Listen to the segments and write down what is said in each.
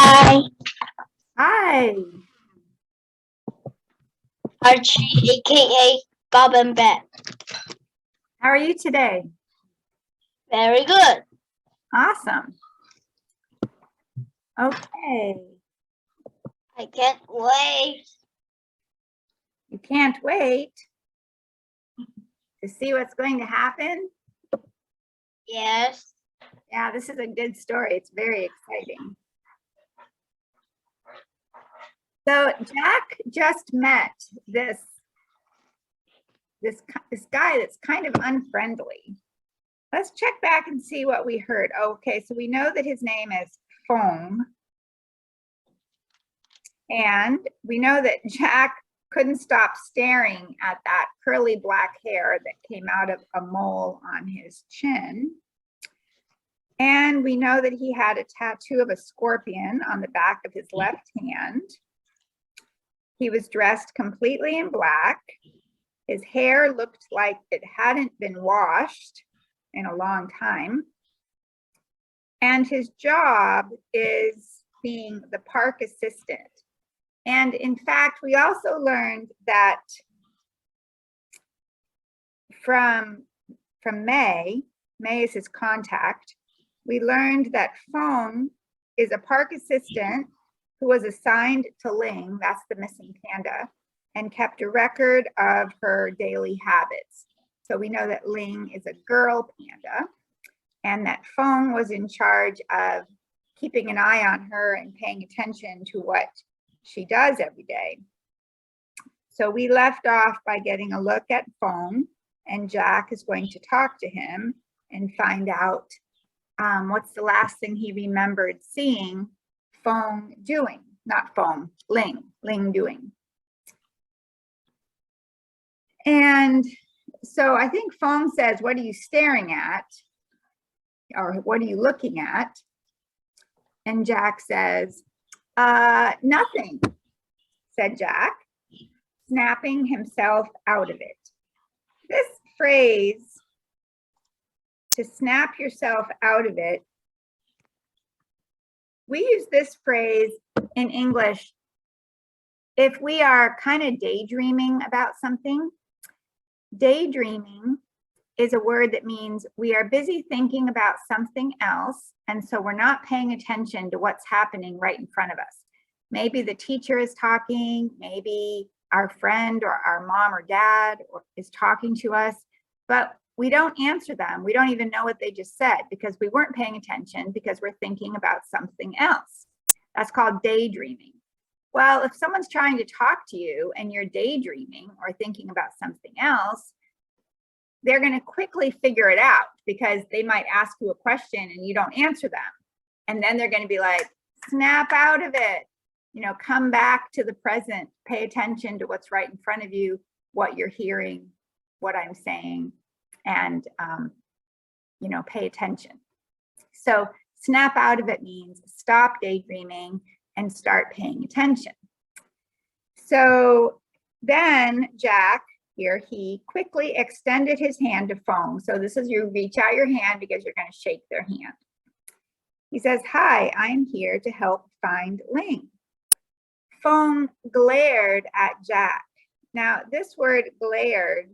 Hi, Hi, Archie, aka Bob and Ben. how are you today? Very good. Awesome. Okay, I can't wait. you can't wait to see what's going to happen. Yes. Yeah, this is a good story. It's very exciting. So Jack just met this guy that's kind of unfriendly. Let's check back and see what we heard. Okay, so we know that his name is Fong. And we know that Jack couldn't stop staring at that curly black hair that came out of a mole on his chin. And we know that he had a tattoo of a scorpion on the back of his left hand. He was dressed completely in black. His hair looked like it hadn't been washed in a long time. And his job is being the park assistant. And in fact, we also learned that from May is his contact, we learned that Fong is a park assistant who was assigned to Ling, that's the missing panda, and kept a record of her daily habits. So we know that Ling is a girl panda and that Fong was in charge of keeping an eye on her and paying attention to what she does every day. So we left off by getting a look at Fong, and Jack is going to talk to him and find out what's the last thing he remembered seeing Fong doing, not Fong, Ling doing. And so I think Fong says, "What are you staring at?" Or "What are you looking at?" And Jack says, "Nothing," said Jack, snapping himself out of it. This phrase, to snap yourself out of it, we use this phrase in English if we are kind of daydreaming about something. Daydreaming is a word that means we are busy thinking about something else, and so we're not paying attention to what's happening right in front of us. Maybe the teacher is talking, maybe our friend or our mom or dad is talking to us, but we don't answer them. We don't even know what they just said because we weren't paying attention because we're thinking about something else. That's called daydreaming. Well, if someone's trying to talk to you and you're daydreaming or thinking about something else, they're going to quickly figure it out because they might ask you a question and you don't answer them. And then they're going to be like, snap out of it. You know, come back to the present, pay attention to what's right in front of you, what you're hearing, what I'm saying, and, you know, pay attention. So snap out of it means stop daydreaming and start paying attention. So then Jack, here, he quickly extended his hand to Fong. So this is you reach out your hand because you're going to shake their hand. He says, "Hi, I'm here to help find Ling." Fong glared at Jack. Now, this word glared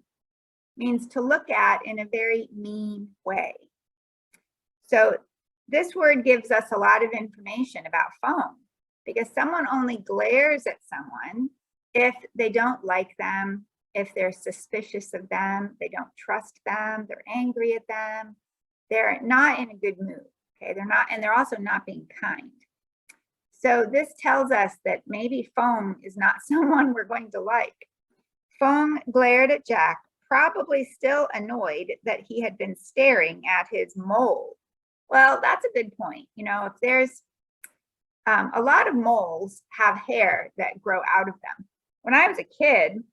means to look at in a very mean way. So this word gives us a lot of information about Fong because someone only glares at someone if they don't like them, if they're suspicious of them, they don't trust them, they're angry at them, they're not in a good mood, okay? They're not, and they're also not being kind. So this tells us that maybe Fong is not someone we're going to like. Fong glared at Jack, probably still annoyed that he had been staring at his mole. Well, that's a good point. You know, if there's a lot of moles have hair that grow out of them. When I was a kid,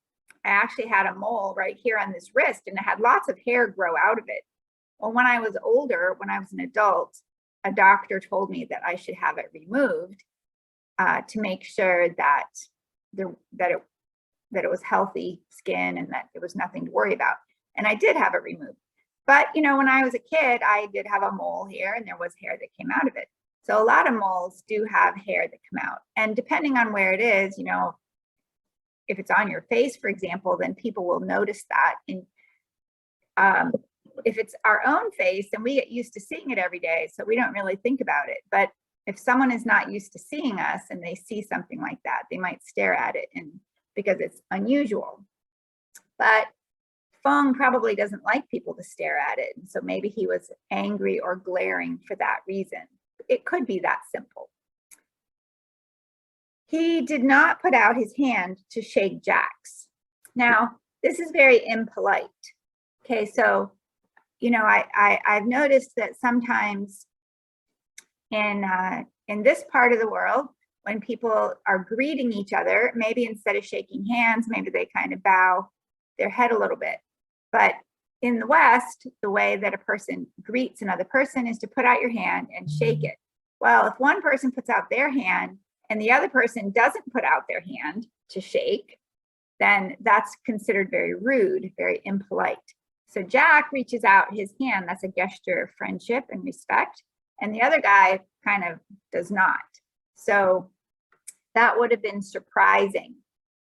I actually had a mole right here on this wrist and it had lots of hair grow out of it. Well, when I was older, when I was an adult, a doctor told me that I should have it removed to make sure that it was healthy skin and that it was nothing to worry about. And I did have it removed. But, you know, when I was a kid, I did have a mole here and there was hair that came out of it. So a lot of moles do have hair that come out. And depending on where it is, you know, if it's on your face, for example, then people will notice that. And if it's our own face, then we get used to seeing it every day, so we don't really think about it. But if someone is not used to seeing us and they see something like that, they might stare at it, and because it's unusual. But Fong probably doesn't like people to stare at it, and so maybe he was angry or glaring for that reason. It could be that simple. He did not put out his hand to shake Jack's. Now, this is very impolite. Okay, so, you know, I've noticed that sometimes in this part of the world, when people are greeting each other, maybe instead of shaking hands, maybe they kind of bow their head a little bit. But in the West, the way that a person greets another person is to put out your hand and shake it. Well, if one person puts out their hand and the other person doesn't put out their hand to shake, then that's considered very rude, very impolite. So Jack reaches out his hand. That's a gesture of friendship and respect. And the other guy kind of does not. So that would have been surprising.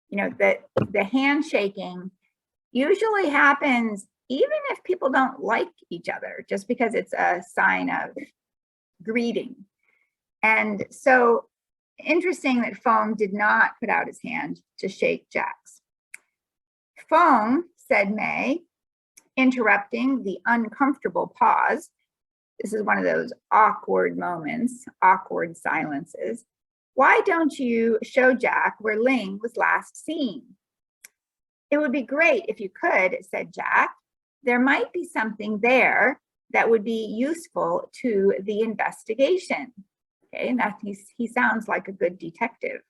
You know, that the handshaking usually happens even if people don't like each other, just because it's a sign of greeting. And so interesting that Fong did not put out his hand to shake Jack's. Fong, said May, interrupting the uncomfortable pause. This is one of those awkward moments, awkward silences. Why don't you show Jack where Ling was last seen? It would be great if you could, said Jack. There might be something there that would be useful to the investigation. Okay, and that he sounds like a good detective.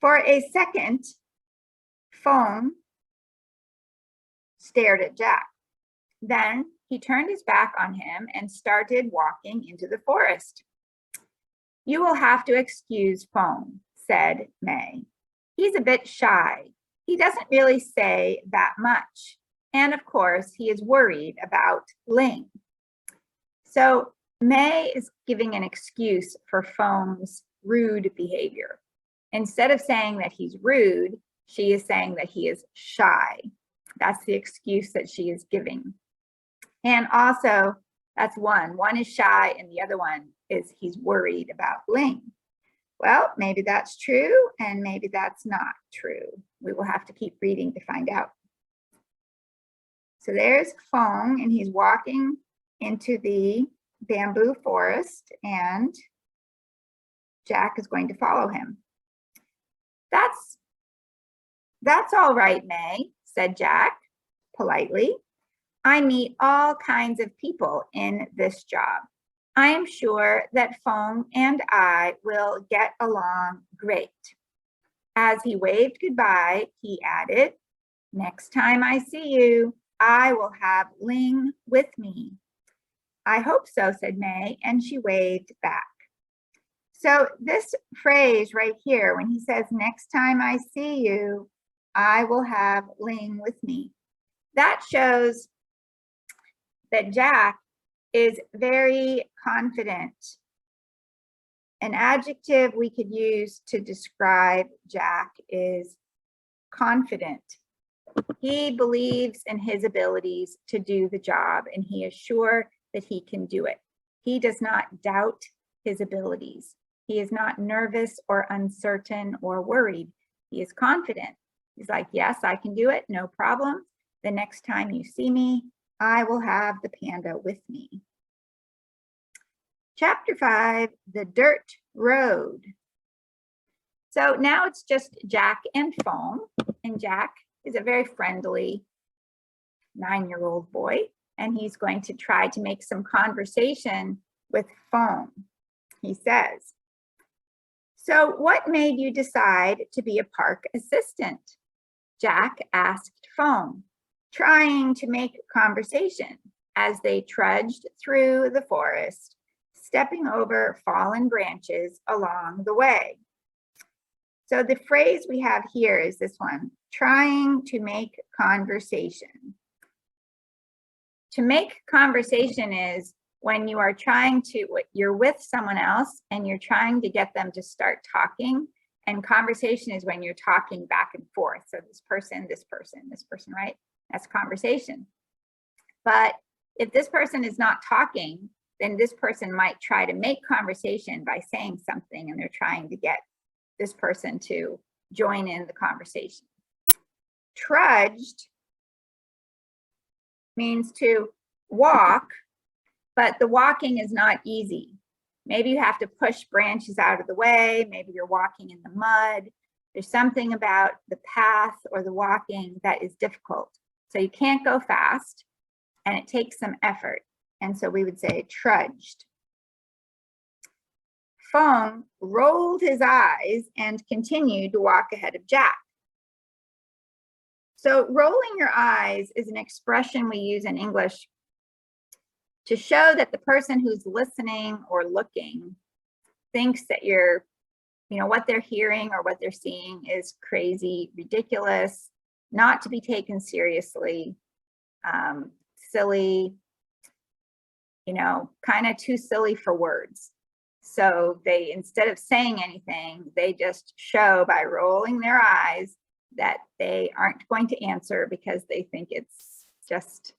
For a second, Fong stared at Jack. Then he turned his back on him and started walking into the forest. You will have to excuse Fong, said May. He's a bit shy. He doesn't really say that much. And of course, he is worried about Ling. So May is giving an excuse for Fong's rude behavior. Instead of saying that he's rude, she is saying that he is shy. That's the excuse that she is giving. And also, that's one. One is shy and the other one is he's worried about Ling. Well, maybe that's true and maybe that's not true. We will have to keep reading to find out. So there's Fong, and he's walking into the bamboo forest, and Jack is going to follow him. That's all right, May, said Jack politely. I meet all kinds of people in this job. I am sure that Fong and I will get along great. As he waved goodbye, he added, next time I see you, I will have Ling with me. I hope so, said May, and she waved back. So this phrase right here, when he says, next time I see you, I will have Ling with me, that shows that Jack is very confident. An adjective we could use to describe Jack is confident. He believes in his abilities to do the job, and he is sure that he can do it. He does not doubt his abilities. He is not nervous or uncertain or worried. He is confident. He's like, yes, I can do it, no problem. The next time you see me, I will have the panda with me. Chapter 5, the dirt road. So now it's just Jack and Fong, and Jack is a very friendly 9-year-old boy, and he's going to try to make some conversation with Fong. He says, so what made you decide to be a park assistant? Jack asked Fong, trying to make conversation as they trudged through the forest, stepping over fallen branches along the way. So the phrase we have here is this one, trying to make conversation. To make conversation is when you are you're with someone else and you're trying to get them to start talking. And conversation is when you're talking back and forth. So this person, right? That's conversation. But if this person is not talking, then this person might try to make conversation by saying something, and they're trying to get this person to join in the conversation. Trudged means to walk, but the walking is not easy. Maybe you have to push branches out of the way. Maybe you're walking in the mud. There's something about the path or the walking that is difficult. So you can't go fast, and it takes some effort. And so we would say trudged. Fong rolled his eyes and continued to walk ahead of Jack. So rolling your eyes is an expression we use in English to show that the person who's listening or looking thinks that what they're hearing or what they're seeing is crazy, ridiculous, not to be taken seriously, silly, kind of too silly for words. So they, instead of saying anything, they just show by rolling their eyes that they aren't going to answer because they think it's just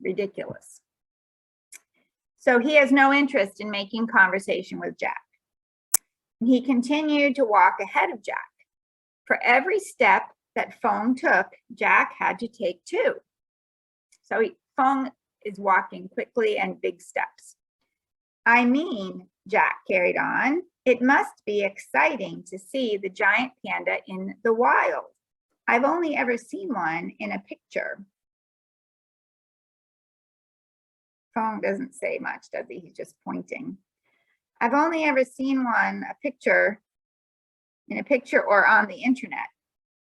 ridiculous. So he has no interest in making conversation with Jack. He continued to walk ahead of Jack. For every step that Fong took, Jack had to take two. So Fong is walking quickly and big steps. I mean, Jack carried on, it must be exciting to see the giant panda in the wild. I've only ever seen one in a picture. Fong doesn't say much, does he? He's just pointing. I've only ever seen one, in a picture or on the internet.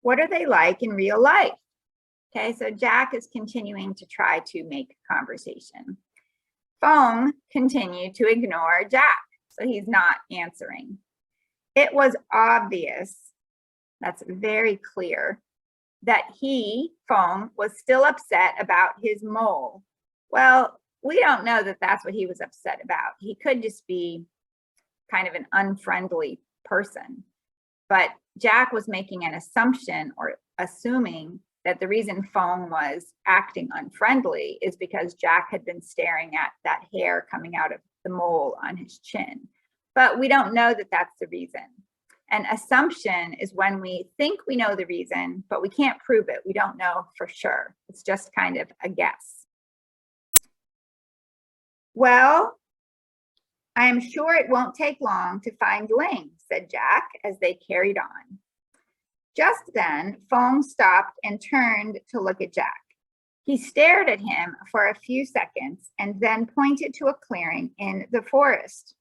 What are they like in real life? Okay, so Jack is continuing to try to make conversation. Fong continued to ignore Jack, so he's not answering. It was obvious, that's very clear, that Fong, was still upset about his mole. Well, we don't know that that's what he was upset about. He could just be kind of an unfriendly person. But Jack was making an assumption or assuming that the reason Fong was acting unfriendly is because Jack had been staring at that hair coming out of the mole on his chin. But we don't know that that's the reason. An assumption is when we think we know the reason, but we can't prove it. We don't know for sure. It's just kind of a guess. Well, I am sure it won't take long to find Ling, said Jack as they carried on. Just then, Fong stopped and turned to look at Jack. He stared at him for a few seconds and then pointed to a clearing in the forest.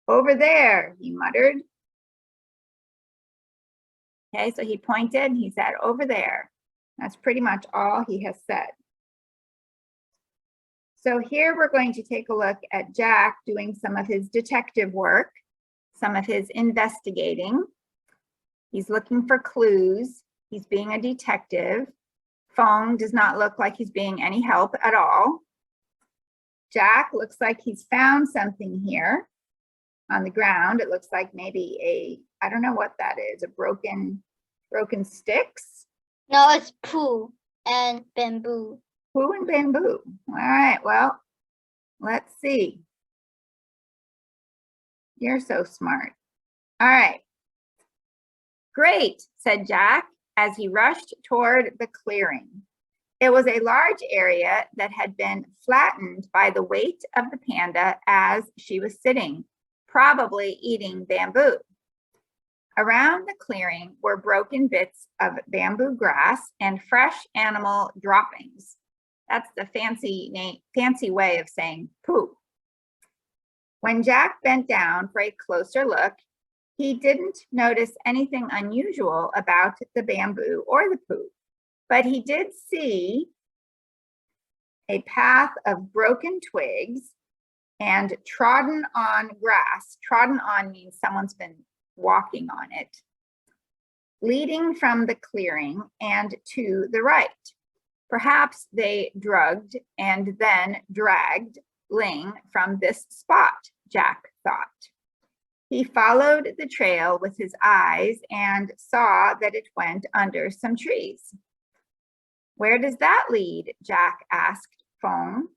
Over there, he muttered. Okay, so he pointed, he said, over there. That's pretty much all he has said. So here we're going to take a look at Jack doing some of his detective work, some of his investigating. He's looking for clues. He's being a detective. Fong does not look like he's being any help at all. Jack looks like he's found something here on the ground. It looks like maybe I don't know what that is, a broken sticks. No, it's poo and bamboo. Poo and bamboo. All right, well, let's see. You're so smart. All right. Great, said Jack as he rushed toward the clearing. It was a large area that had been flattened by the weight of the panda as she was sitting, probably eating bamboo. Around the clearing were broken bits of bamboo grass and fresh animal droppings. That's the fancy way of saying poo. When Jack bent down for a closer look, he didn't notice anything unusual about the bamboo or the poo, but he did see a path of broken twigs and trodden on grass. Trodden on means someone's been walking on it, leading from the clearing and to the right. Perhaps they drugged and then dragged Ling from this spot, Jack thought. He followed the trail with his eyes and saw that it went under some trees. Where does that lead? Jack asked Fong.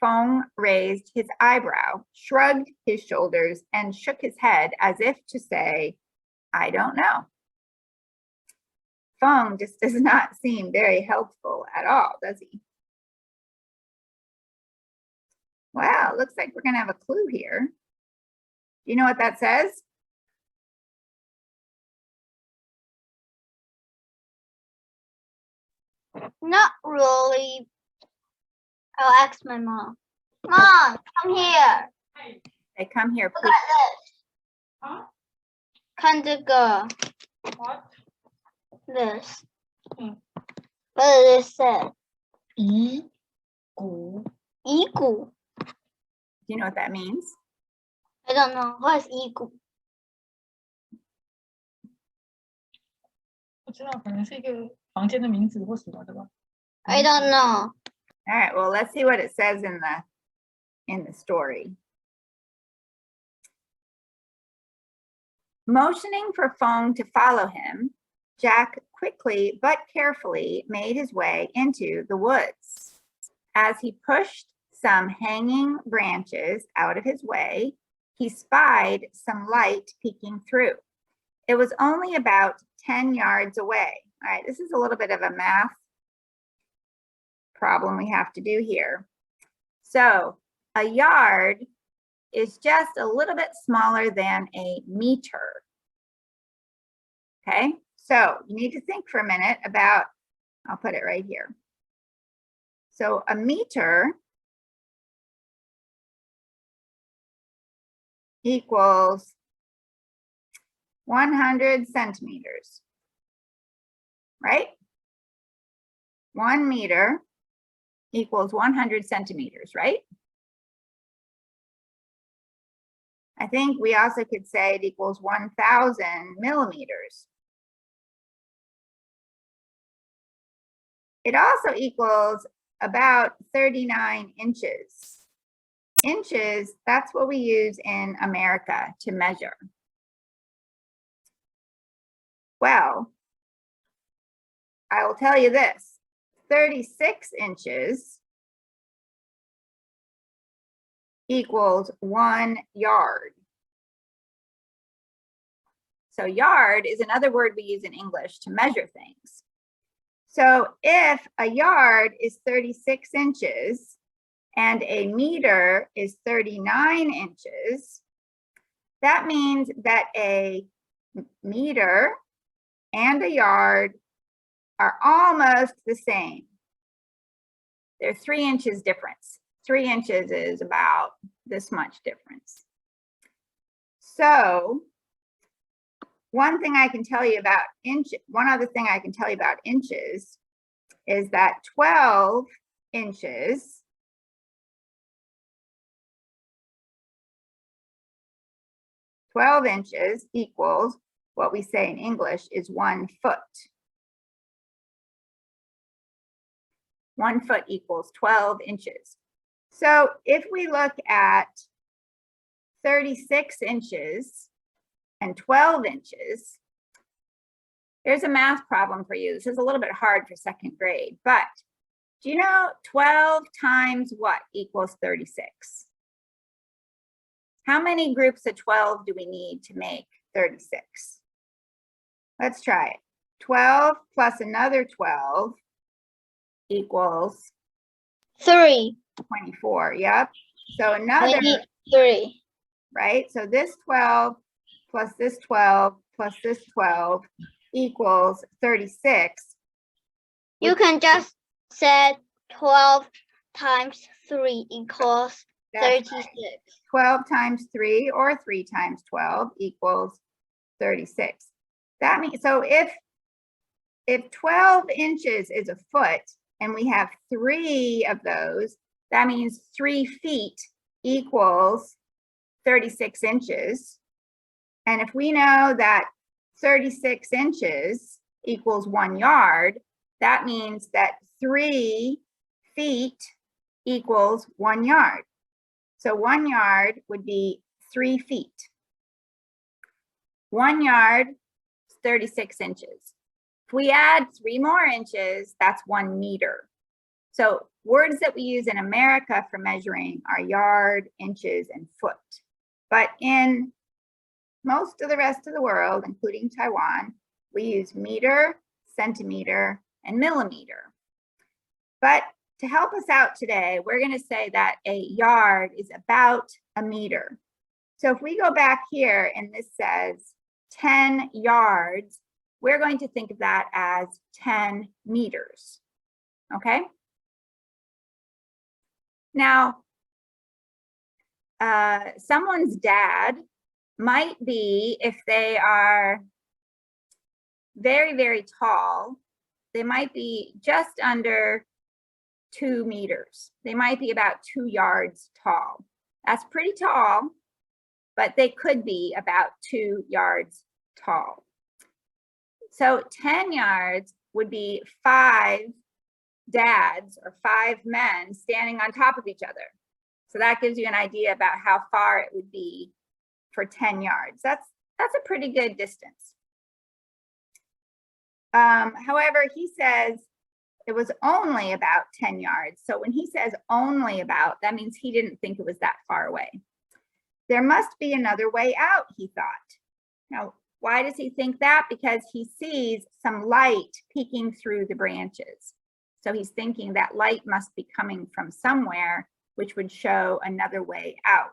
Fong raised his eyebrow, shrugged his shoulders, and shook his head as if to say, I don't know. Fong just does not seem very helpful at all, does he? Well, looks like we're going to have a clue here. Do you know what that says? Not really. I'll ask my mom. Mom, come here. They come here, Look please. at this. Kind of girl. What? This. What does it say? 遗骨 Eagle. Do you know what that means? I don't know. What is eagle? 不知道，可能是一个房间的名字或什么的吧。 I don't know. All right, well, let's see what it says in the story. Motioning for Fong to follow him, Jack quickly but carefully made his way into the woods. As he pushed some hanging branches out of his way, he spied some light peeking through. It was only about 10 yards away. All right, this is a little bit of a math problem we have to do here. So a yard is just a little bit smaller than a meter. Okay, so you need to think for a minute about, I'll put it right here. So a meter equals 100 centimeters, right? 1 meter equals 100 centimeters, right? I think we also could say it equals 1,000 millimeters. It also equals about 39 inches. Inches, that's what we use in America to measure. Well, I will tell you this, 36 inches equals 1 yard. So yard is another word we use in English to measure things. So if a yard is 36 inches and a meter is 39 inches, that means that a meter and a yard are almost the same. They're 3 inches difference. 3 inches is about this much difference. So one thing I can tell you about one other thing I can tell you about inches is that 12 inches equals what we say in English is 1 foot. 1 foot equals 12 inches. So if we look at 36 inches and 12 inches, here's a math problem for you. This is a little bit hard for 2nd grade, but do you know 12 times what equals 36? How many groups of 12 do we need to make 36? Let's try it. 12 plus another 12 equals 3. 24. Yep. So another, 3. right? So this 12 plus this 12 plus this 12 equals 36. You can just say 12 times 3 equals That's 36. 12 times 3 or 3 times 12 equals 36. That means, so if 12 inches is a foot and we have 3 of those, that means 3 feet equals 36 inches. And if we know that 36 inches equals 1 yard, that means that 3 feet equals 1 yard. So 1 yard would be 3 feet. 1 yard is 36 inches. If we add 3 more inches, that's 1 meter. So words that we use in America for measuring are yard, inches, and foot. But in most of the rest of the world, including Taiwan, we use meter, centimeter, and millimeter. But to help us out today, we're going to say that a yard is about a meter. So if we go back here and this says 10 yards, we're going to think of that as 10 meters. Okay? Now, someone's dad might be, if they are very, very tall, they might be just under 2 meters. They might be about 2 yards tall. That's pretty tall, but they could be about 2 yards tall. So 10 yards would be 5 dads or 5 men standing on top of each other. So that gives you an idea about how far it would be for 10 yards. That's a pretty good distance. However, he says it was only about 10 yards. So when he says only about, that means he didn't think it was that far away. There must be another way out, he thought. Now, why does he think that? Because he sees some light peeking through the branches. So he's thinking that light must be coming from somewhere, which would show another way out.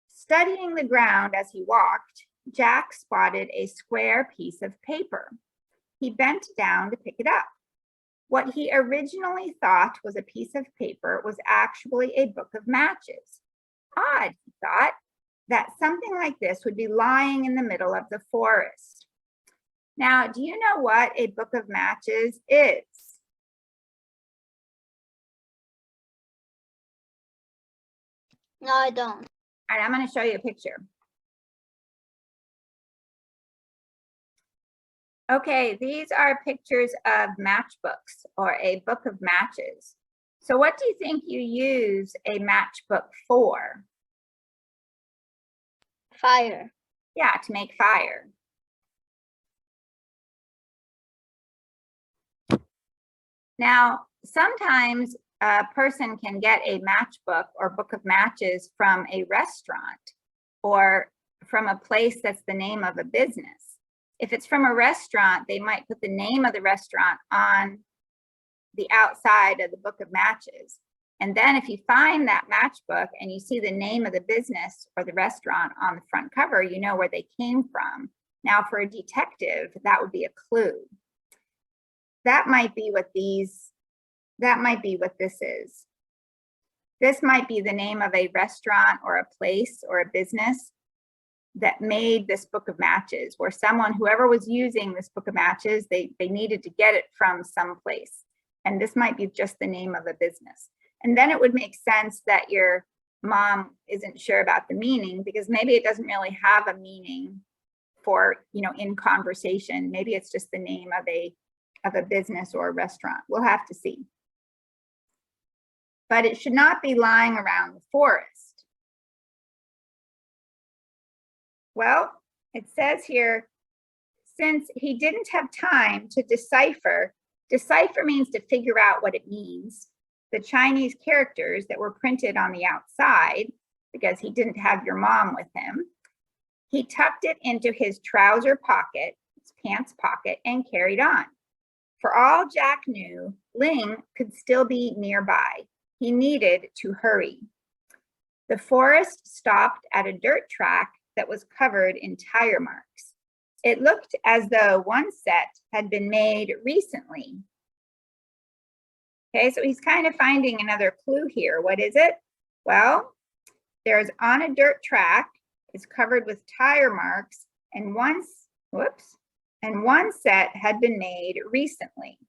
Studying the ground as he walked, Jack spotted a square piece of paper. He bent down to pick it up. What he originally thought was a piece of paper was actually a book of matches. Odd, he thought, that something like this would be lying in the middle of the forest. Now, do you know what a book of matches is? No, I don't. All right, I'm going to show you a picture. Okay, these are pictures of matchbooks or a book of matches. So what do you think you use a matchbook for? Fire. Yeah, to make fire. Now, sometimes a person can get a matchbook or book of matches from a restaurant or from a place that's the name of a business. If it's from a restaurant, they might put the name of the restaurant on the outside of the book of matches. And then if you find that matchbook and you see the name of the business or the restaurant on the front cover, you know where they came from. Now for a detective, that would be a clue. That might be what this is. This might be the name of a restaurant or a place or a business that made this book of matches, where whoever was using this book of matches, they needed to get it from someplace. And this might be just the name of a business. And then it would make sense that your mom isn't sure about the meaning, because maybe it doesn't really have a meaning for, in conversation. Maybe it's just the name of a business or a restaurant. We'll have to see. But it should not be lying around the forest. Well, it says here, since he didn't have time to decipher means to figure out what it means, the Chinese characters that were printed on the outside, because he didn't have your mom with him, he tucked it into his trouser pocket, his pants pocket, and carried on. For all Jack knew, Ling could still be nearby. He needed to hurry. The forest stopped at a dirt track that was covered in tire marks. It looked as though one set had been made recently. Okay, so he's kind of finding another clue here. What is it? Well, there's on a dirt track, it's covered with tire marks, and one set had been made recently.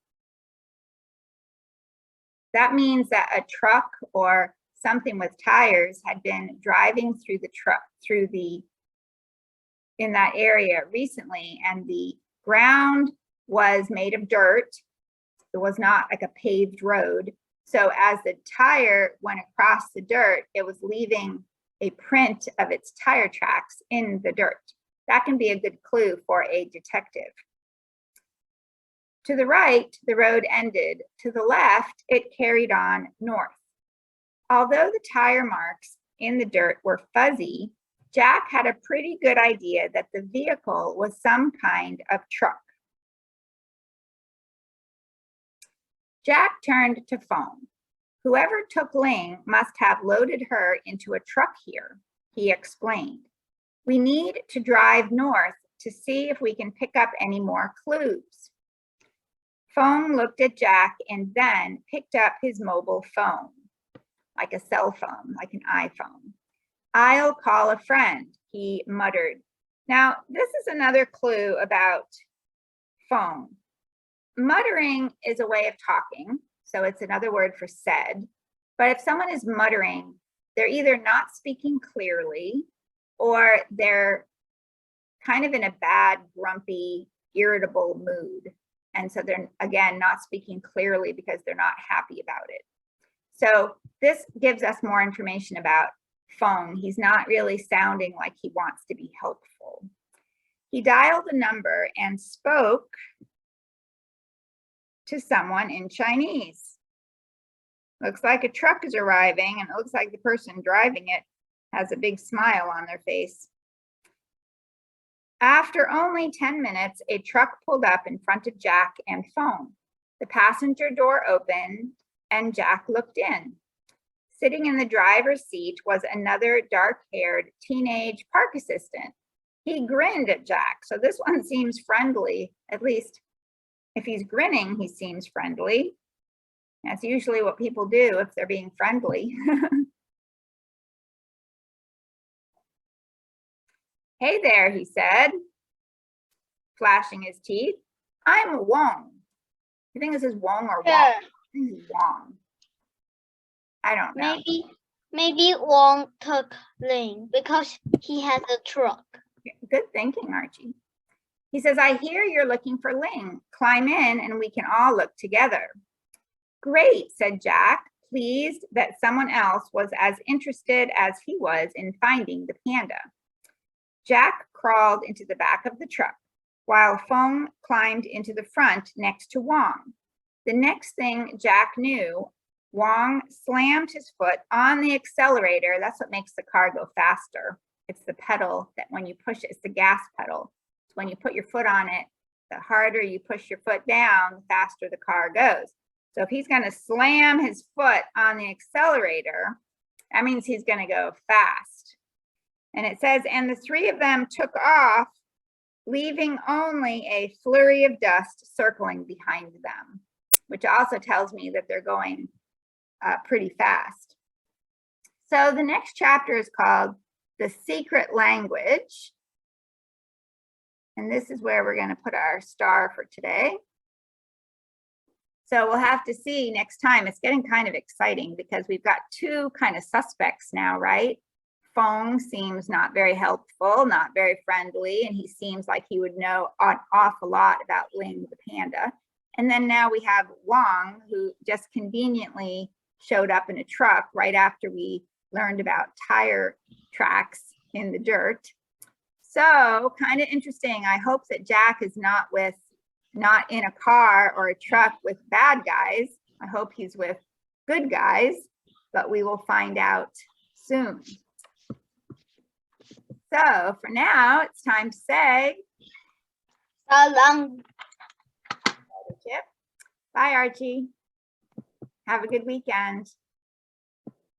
That means that a truck or something with tires had been driving through in that area recently, and the ground was made of dirt. It was not like a paved road. So as the tire went across the dirt, it was leaving a print of its tire tracks in the dirt. That can be a good clue for a detective. To the right, the road ended. To the left, it carried on north. Although the tire marks in the dirt were fuzzy, Jack had a pretty good idea that the vehicle was some kind of truck. Jack turned to Fong. Whoever took Ling must have loaded her into a truck here, he explained. We need to drive north to see if we can pick up any more clues. Fong looked at Jack and then picked up his mobile phone, like a cell phone, like an iPhone. I'll call a friend, he muttered. Now, this is another clue about Fong. Muttering is a way of talking, so it's another word for said. But if someone is muttering, they're either not speaking clearly or they're kind of in a bad, grumpy, irritable mood. And so they're, again, not speaking clearly because they're not happy about it. So this gives us more information about Fong. He's not really sounding like he wants to be helpful. He dialed a number and spoke to someone in Chinese. Looks like a truck is arriving, and it looks like the person driving it has a big smile on their face. After only 10 minutes, a truck pulled up in front of Jack and Fong. The passenger door opened and Jack looked in. Sitting in the driver's seat was another dark-haired teenage park assistant. He grinned at Jack, so this one seems friendly. At least if he's grinning, he seems friendly. That's usually what people do if they're being friendly. Hey there, he said, flashing his teeth. I'm Wong. You think this is Wong or Wong? Yeah. This is Wong. I don't know. Maybe Wong took Ling because he has a truck. Good thinking, Archie. He says, I hear you're looking for Ling. Climb in and we can all look together. Great, said Jack, pleased that someone else was as interested as he was in finding the panda. Jack crawled into the back of the truck, while Fong climbed into the front next to Wong. The next thing Jack knew, Wong slammed his foot on the accelerator. That's what makes the car go faster. It's the pedal that when you push it, it's the gas pedal. So when you put your foot on it, the harder you push your foot down, the faster the car goes. So if he's going to slam his foot on the accelerator, that means he's going to go fast. And it says, and the three of them took off, leaving only a flurry of dust circling behind them, which also tells me that they're going pretty fast. So the next chapter is called The Secret Language. And this is where we're going to put our star for today. So we'll have to see next time. It's getting kind of exciting because we've got two kind of suspects now, right? Fong seems not very helpful, not very friendly, and he seems like he would know an awful lot about Ling the panda. And then now we have Wong, who just conveniently showed up in a truck right after we learned about tire tracks in the dirt. So kind of interesting. I hope that Jack is not in a car or a truck with bad guys. I hope he's with good guys, but we will find out soon. So for now, it's time to say So long. bye, Archie. Have a good weekend.